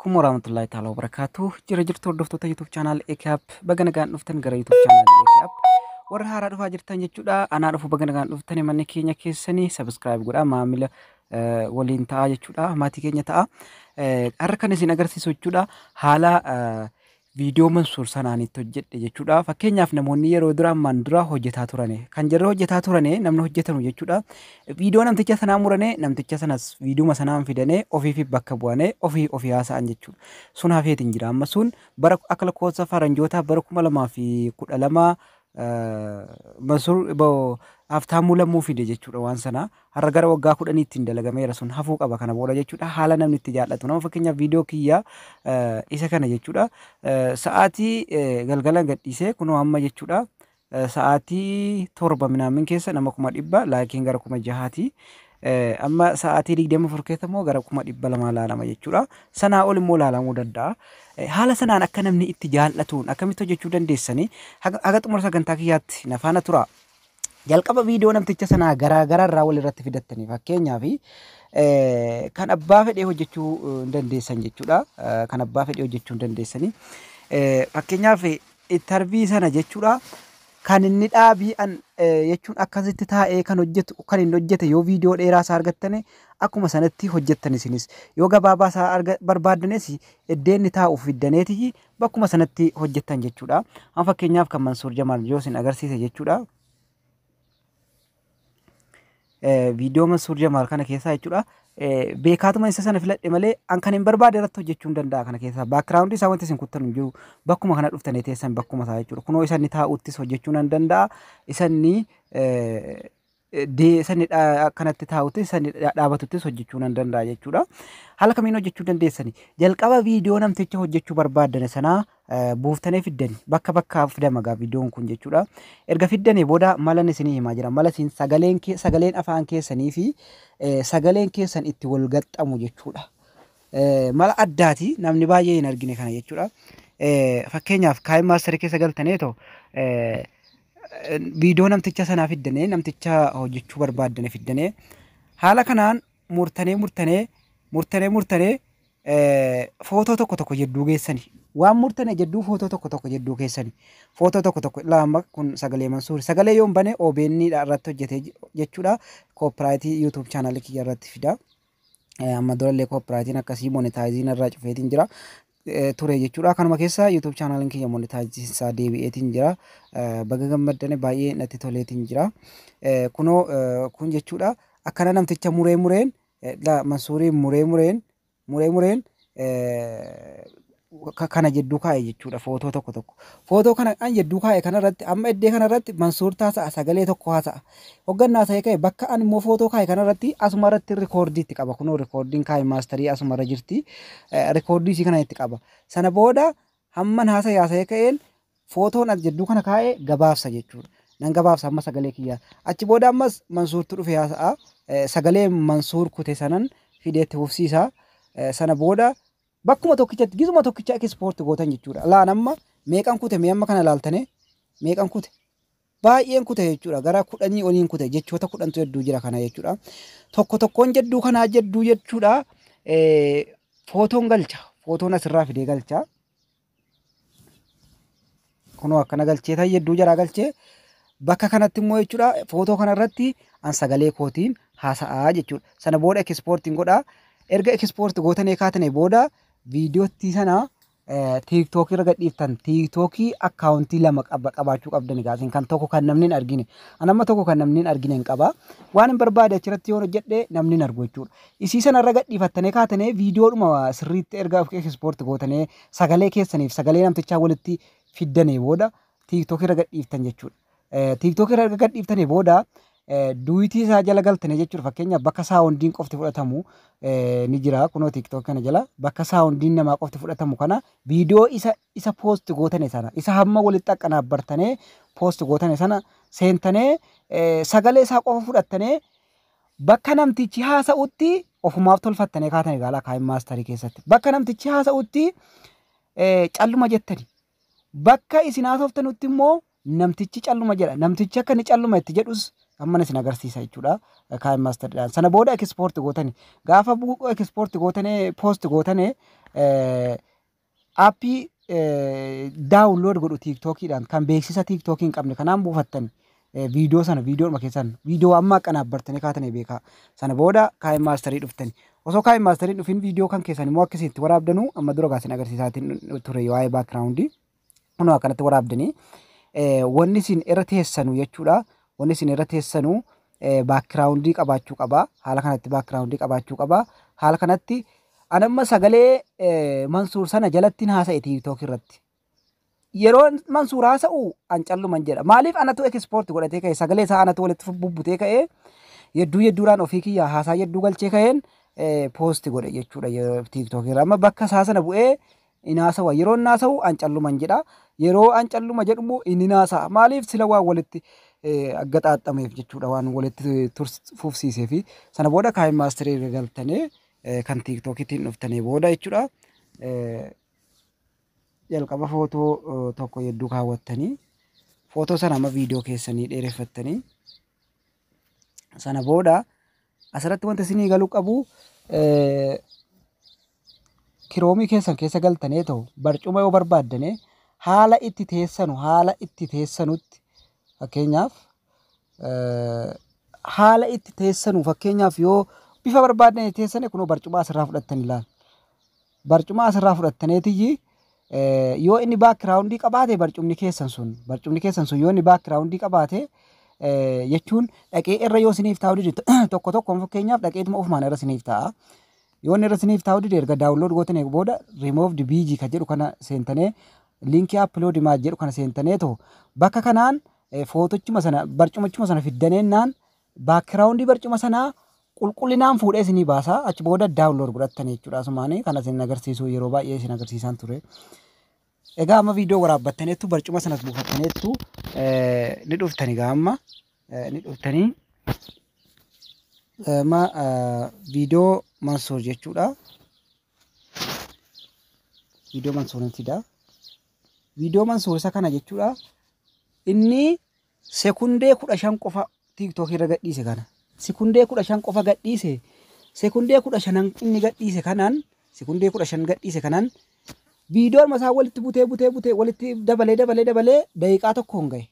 Assalamualaikum warahmatullahi taala wabarakatuh. Jirtu hordoftoota YouTube channel Ekiap baga nagaan dhuftan gara YouTube channel Ekiap. Warra haaraa dhufaa jirtan jechuudha. Anaa dhufu baga nagaan dhuftan manni keenya keessanii subscribe godhaa maamila waliin ta'a jechuudha. Maatii keenya ta'a. Har'a kan isin agarsiisu jechuudha. Haala viidiyoo Mansuur Sanaanitti hojjedhe jechuudha. Fakkeenyaaf namoonni yeroo dura ammaan dura hojjetaa turane kan jarri hojjetaa turane namni hojjetanu jechuudha. Viidiyoo namticha sanaa murane namticha sanas viidiyoo sanaan fidane ofii fi bakka bu'ane ofii haasa'an jechuudha. Sun hafeetiin jira. Amma sun bara akka lakkoofsa faranjoota bara 2012 Mansuur Haftaamuu Lammuu fide jechuudha waan sana. Har'a gara waggaa 10 ittiin dalagameera sun hafuu qaba kana booda jechuudha. Haala namni itti jaallatu nama fakkeenyaaf viidiyoo kiyyaa isa kana jechuudha. Sa'aatii galgala gadhiisee kunoo amma jechuudha. Sa'aatii 7 minaamin keessa nama 100 laakiin gara 600ti. Amma sa'aatii 24 keessa immoo gara 200 laalama jechuudha. Sanaa ol immoo laalamuu danda'a. Haala sanaan akka namni itti jaallatuun akkamitti hojjechuu dandeessanii haga xumura sagantaa kiyyaatti na faana tura. Jalqaba viidiyoo namticha sanaa garaa irraa wal irratti fidattanii fakkeenyaaf kan abbaa fedhee hojjechuu dandeessan jechuudha. Kan abbaa fedhee hojjechuu dandeessanii fakkeenyaaf intervii sana jechuudha. Kan inni dhaabi'an jechuun akkasitti taa'ee kan hojjetu kan inni hojjete yoo viidiyoo dheeraa isaa argattane akkuma sanatti hojjettan isinis yoo gabaabaa isaa barbaaddanes iddeen taa'uuf fiddaneeti bakkuma sanatti hojjettan jechuudha. Amma fakkeenyaaf kan Mansuur Jamaal yoo isin agarsiise jechuudha. Viidiyoo Mansuur Jamaal kana keessaa jechuudha. Beekaatuma isa sana filadhe malee an kan hin barbaade irratti hojjechuu hin danda'a kana keessaa baakgiraawundi isaa wanti isin kuttan hin jiru bakkuma kana dhuftanii teessan bakkuma isaa jechuudha. Kunoo isanni taa'uttis hojjechuu nan danda'a. Isanni akkanatti taa'uttis isanni dhaabatuttis hojjechuu nan danda'a jechuudha. Haala kamiin hojjechuu dandeessani? Jalqaba viidiyoo namticha hojjechuu barbaaddan sanaa buuftanii fiddanii bakka fidama gaa viidiyoon kun jechuudha. Erga fiddanii booda malan isinii himaa jira. Mala isin sagaleen afaan keessanii fi sagaleen keessan itti wal gaxxamu jechuudha. Mala addaati namni baay'ee hin argine kana jechuudha. Fakkeenyaaf kaayii maasterii keessa galtaneetoo viidiyoo namticha sanaa fiddanii namticha hojjechuu barbaaddan fiddanii haala kanaan murtanii footoo tokko jedduu geessanii waan murtanii jedduu footoo tokko jedduu keessanii footoo tokko lama kun sagalee Mansuur sagalee yoon bane OBN irratti hojjete jechuudha. Koopiraayitii YouTube channel kiyya irratti fida. Amma durallee koopiraayitiin akkasii monetaayiziin irraa cufeetiin jira ture jechuudha. Kanuma keessa YouTube channel kiyya monetaayiziin isaa deebi'eetiin jira. Baga gammaddane baay'ee natti toleetiin jira. Kunoo kun jechuudha. Akkana namticha mureen Mansuuriin mureen kana jedduu kaa'e jechuudha. Footoo tokko footoo kana an jedduu kaa'e kanarratti amma iddee kanarratti Mansuur taasa'a sagalee tokko haasa'a hoggannaa ta'e ka'e bakka an immoo footoo kaa'e kanarratti asuma irratti rikoordiitti qaba. Kunoo rikoordiin kaa'e maasterii asuma irra jirti. Rikoordii isii kana itti qaba. Sana booda hamman haasa'ee ka'een footoon as jedduu kana kaa'e gabaabsa jechuudha. Nan gabaabsa amma sagalee kiyyaa achi booda ammas Mansuurtu dhufe haasa'a sagalee Mansuur kute sanan fideetti fufsiisa. Sana booda bakkuma tokkichatti gizuma tokkicha ekspoorti gootan jechuudha. Laan amma meeqan kute mee amma kana laaltane meeqan kute baay'een kute jechuudha. Gara 10 oliin kute jechoota 10tu jedduu jira kana jechuudha. Tokkoon jedduu kanaa jedduu jechuudha. Footoon galcha footoon asirraa fidee galcha. Kunoo akkana galchee ta'e jedduu jara galchee bakka kanatti immoo jechuudha. Footoo kanarratti an sagalee kootiin haasa'aa jechuudha. Sana booda ekspoortiin godhaa. Erga ekspoorti gootanii kaatanii booda viidiyootti sana TikTok irra gadhiiftan. TikTokii akkaawuntii lama qabaachuu qabdani gaasin kan tokko kan namni hin argine. Anamma tokko kan namni hin argine hin qaba. Waan hin barbaade achirratti yoo hojjedhe namni hin argu jechuudha. Isii sana irra gadhiifattanii kaatanii viidiyoodhuma sirriitti erga ekspoorti gootanii sagalee keessaniif sagalee namtichaa walitti fiddanii booda TikTok irra gadhiiftan jechuudha. TikTok irra gadhiiftanii booda duwitii isaa jala galtanii jechuudha. Fakkeenyaaf bakka saawundiin qofti fudhatamu ni jira. Kunoo TikTok kana jala bakka saawundiin namaa qofti fudhatamu kana viidiyoo isa poost gootane sana isa hamma walitti qaqqanaabbartanii poost gootane sana seentanii sagalee isaa qofa fudhattanii bakka namtichi haasa'utti ofumaaf tolfattanii kaatanii gaala kaayii maasterii keessatti bakka namtichi haasa'utti calluma jettanii bakka isin haasoftanutti immoo namtichi calluma jedha. Namtichi akka inni calluma itti jedhus Ammanis isin agarsiisa jechuudha. Kaayim maastariidhaan. Sana booda ekspoort gootanii gaafa bu'uu ekspoort gootanii poost gootanii aappii daawunlood godhu tiiktookiidhaan kan beeksisa tiiktookii hin qabne kanaan buufattan viidiyoo sana viidiyoodhuma keessan viidiyoo amma qanaabbartanii kaatanii beekaa. Sana booda kaayim maastarii dhuftanii. Osoo kaayim maastarii dhufin viidiyoo kan keessan immoo akkasitti waraabdanuu amma dura gaasin agarsiisaatiin ture waa'ee baakiraawundii. Kunoo akkanatti waraabdanii wanni isin irra teessanu jechuudha. Wanni isin irra teessanu baakiraawundii qabaachuu qaba. Haala kanatti baakiraawundii qabaachuu qaba. Haala kanatti anamma sagalee Mansuur sana jalattiin haasa'e tiiktook irratti. Yeroo Mansuur haasa'u an calluman jedha. Maaliif anatu ekspoort godhatee ka'e sagalee isaa anatu walitti bubbutee ka'e yedduudhaan ofii kiyyaa haasaa yedduu galchee ka'een poosti godhe jechuudha tiiktook irra. Amma bakka isaa sana bu'ee inni haasawa. Yeroo inni haasa'u an calluman jedha. Yeroo an calluma jedhu inni haasa'a. Maaliif sila waan walitti aggaxaaxameef jechuudha waan walitti fufsiisee fi sana booda kaayim maastarii galtanii kan tiiktookiitiin dhuftanii booda jechuudha. Jalqaba footoo tokko yedduu kaawwattanii footoo sana amma viidiyoo keessanii dheereffattanii sana booda asirratti wanti isinii galuu qabu kiroomii keessan keessa galtanii ta'u barcuma yoo barbaaddanii haala itti teessanutti fakkeenyaaf haala itti teessanu fakkeenyaaf yoo bifa barbaaddan teessane kunoo barcuma asirraa fudhattanii ilaala. Barcuma asirraa fudhattaniitii yoo inni baakiraawundii qabaate barcumni keessan sun yoo inni baakiraawundii qabaate jechuun dhaqee irra yoo isiniif taa'u dide tokko tokkoon fakkeenyaaf dhaqeetuma ofumaan irra isiniif taa'a. Yoo inni irra isiniif taa'u dide erga daawunlood gootanii booda removed bg kan jedhu kana seentanii linkii upload image jedhu kana seentanii ta'u bakka kanaan footochuma sana barcumachuma sana fiddaneennaan baakiraawundii barcuma sanaa qulqullinaan fuudhee isinii baasaa achi booda daawunlood godhattanii jechuudha. Asumaanii kana isin agarsiisuu yeroo baay'ee isin agarsiisaan ture. Egaa amma viidiyoo waraabbattaniittu barcuma sanas buufattaniittu ni dhuftanii gaamma ni dhuftanii amma viidiyoo Mansuur jechuudha. Viidiyoo Mansuurittidha. Viidiyoo Mansuur isa kana jechuudha. Inni sekundee 15 qofa tiiktookii irra gadhiise kana. Sekundee 15 qofa gadhiise. Sekundee 15 inni gadhiise kanaan sekundee 15 gadhiise kanaan viidiyoon masaa walitti butee walitti dabalee daqiiqaa tokkoon gahe.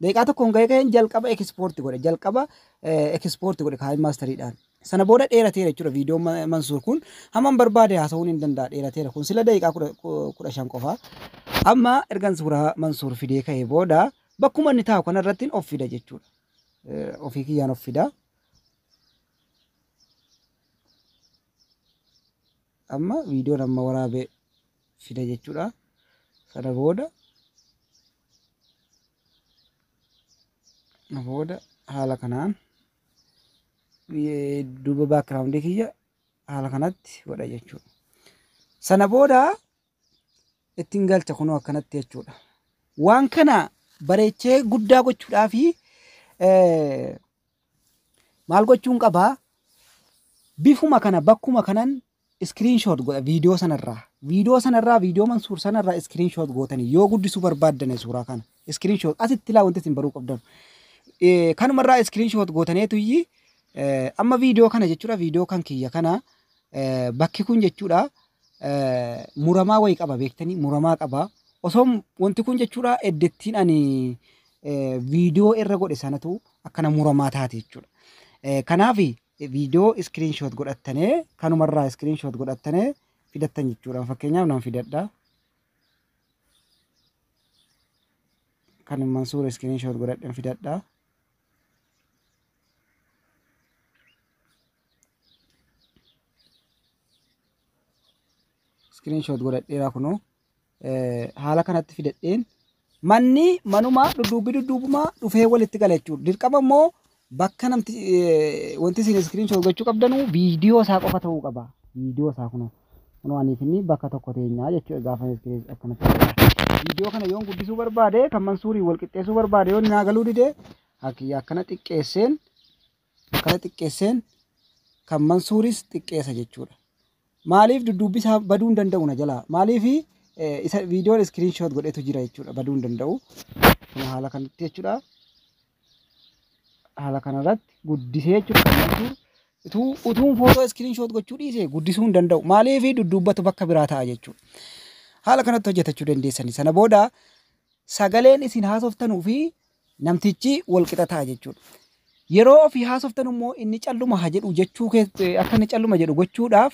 Daqiiqaa tokkoon gahe kan jalqaba ekspoort godhe kaayim maastariidhaan. Sana booda dheerateera jechuudha viidiyoon Mansuur kun hamman barbaade haasa'uun hin danda'a dheerateera kun sila daqiiqaa 15 qofa. Amma ergan suuraa Mansuur fidee ka'ee booda bakkuma inni taa'u kanarratti of fida jechuudha. Ofii kiyyaan of fida. Amma viidiyoon amma waraabee fida jechuudha. Sana booda haala kanaan duuba baakiraawundii kiyya haala kanatti godha jechuudha. Sana booda ittiin galcha kunoo akkanatti jechuudha. Waan kana bareechee guddaa gochuudhaa fi maal gochuun qabaa bifuma kana bakkuma kanan screenshot godha viidiyoo sanarraa viidiyoo Mansuur sanarraa screenshot gootanii yoo guddisuu barbaaddan suuraa kana screenshot asitti ilaa wanti isin baruu qabdan kanumarraa screenshot gootaneetu amma viidiyoo kana jechuudha viidiyoo kan kiyya kana bakki kun jechuudha muramaa wayii qaba beektanii muramaa qaba osoo wanti kun jechuudha eddettiin ani viidiyoo irra godhe sanatu akkana muramaa taate jechuudha. Kanaaf viidiyoo screenshot godhattanii kanumarraa screenshot godhattanii fidattan jechuudha. Fakkeenyaaf nan fidadha. Kan Mansuur screenshot godhadhan fidadha. Screenshot godhadheera kunoo haala kanatti fidadheen manuma dudduubuma dhufee walitti gala jechuudha. Dirqama immoo bakka namti wanti isin screenshot gochuu qabdanu viidiyoo isaa qofa ta'uu qaba. Viidiyoo isaa kunoo aniif inni bakka tokko teenyaa jechuudha gaafa akkanatti. Viidiyoo kana yoon guddisuu barbaade kan Mansuurii wal qixxeessuu barbaade yoon naa galuu dide akkana xiqqeesseen kan Mansuuris xiqqeessa jechuudha. Maaliif dudduubbi isaa baduu hin danda'u na jalaa. Maaliif isa viidiyoon screenshot godhetu jira jechuudha baduu hin danda'u. Kun haala kanatti jechuudha. haala kanarratti guddisee jechuudha. Utuun footoo screenshot gochuu dhiisee guddisuu hin danda'u. Maaliif duddubbatu bakka biraa ta'a jechuudha. Haala kanatti hojjetachuu dandeessanii. Sana booda sagaleen isin haasoftanuu fi namtichi wal qixa ta'a jechuudha. Yeroo ofii haasoftan immoo inni calluma haa jedhu jechuu akka inni calluma jedhu gochuudhaaf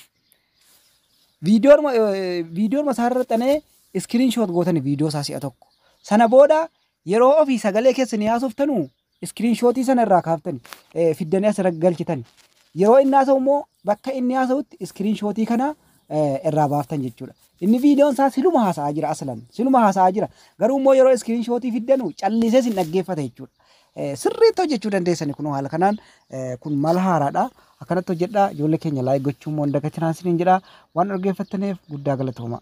viidiyoon masaarra xanee screenshot gootanii viidiyoo isaa si'a tokko. Sana booda yeroo ofii sagalee keessanii haasoftanuu screenshotii sana irraa kaaftanii fiddanii asirra galchitanii. Yeroo inni haasa'u immoo bakka inni haasa'utti screenshotii kana irraa baaftan jechuudha. Inni viidiyoon isaa siluma haasa'aa jira aslan. Siluma haasa'aa jira. Garuu immoo yeroo screenshotii fiddanu callisee sin dhaggeeffata jechuudha. Sirriitti hojjechuu dandeessani kun haala kanaan kun mala haaraadha. Akkanatti hojjedhaa ijoollee keenya laayik gochuun immoo hin dagatinaa isiniin jedhaa waan dhaggeeffattaniif guddaa galatooma.